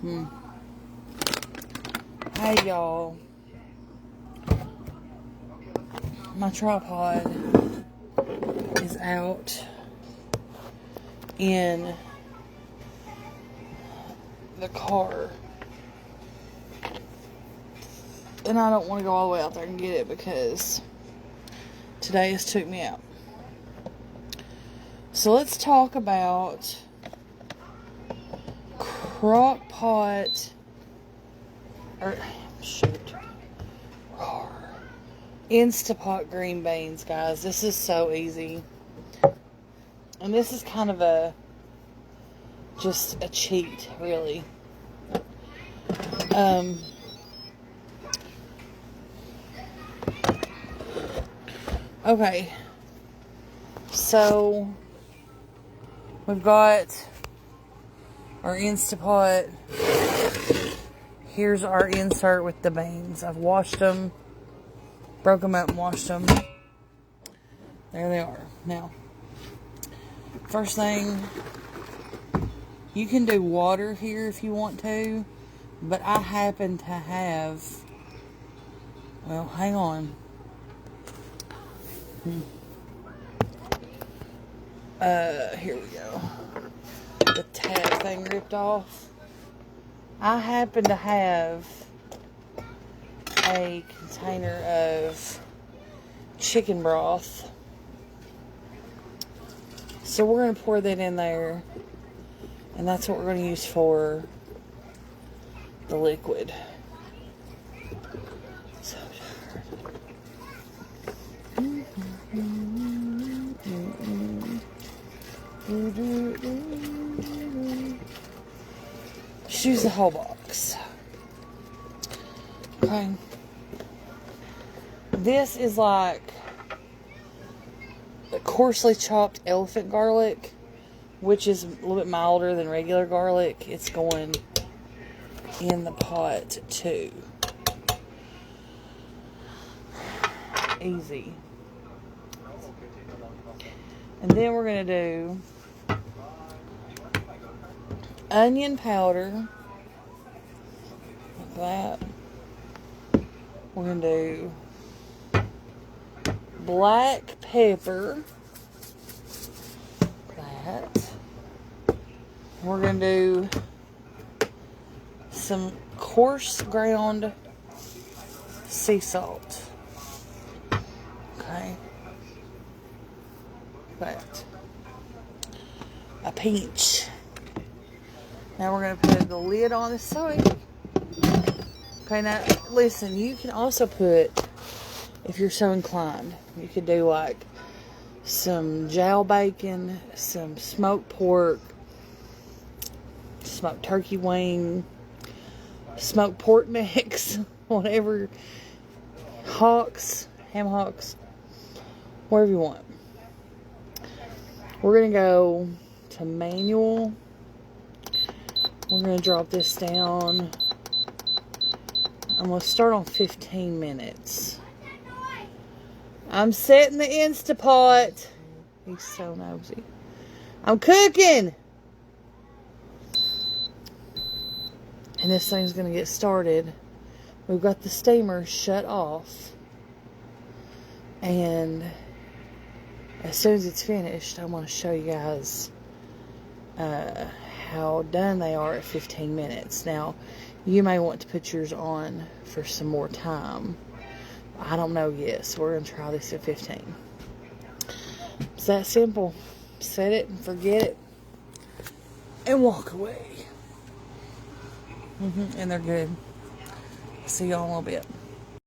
Hey y'all, my tripod is out in the car, and I don't want to go all the way out there and get it because today has took me out. So let's talk about crock pot, Instapot green beans, guys. This is so easy. And this is kind of just a cheat, really. Okay. So, we've got our Instapot. Here's our insert with the beans. I've washed them, broke them up and washed them. There they are. Now, first thing, you can do water here if you want to, but I happen to have, well, hang on. Here we go. The tab thing ripped off. I happen to have a container of chicken broth. So we're going to pour that in there. And that's what we're going to use for the liquid. So just use the whole box. Okay. This is like a coarsely chopped elephant garlic, which is a little bit milder than regular garlic. It's going in the pot too. Easy. And then we're going to do onion powder, like that. We're going to do black pepper, that. We're going to do some coarse ground sea salt. Okay. That. A pinch. Now we're going to put the lid on the soy. Okay, now listen, you can also put, if you're so inclined, you could do like some jowl bacon, some smoked pork, smoked turkey wing, smoked pork necks, whatever, hocks, ham hocks, whatever you want. We're going to go to manual. We're going to drop this down. I'm going to start on 15 minutes. I'm setting the Instapot. He's so nosy. I'm cooking. And this thing's going to get started. We've got the steamer shut off. And as soon as it's finished, I want to show you guys how done they are at 15 minutes. Now, you may want to put yours on for some more time. I don't know yet, so we're going to try this at 15. It's that simple. Set it and forget it and walk away. And they're good. See y'all in a little bit.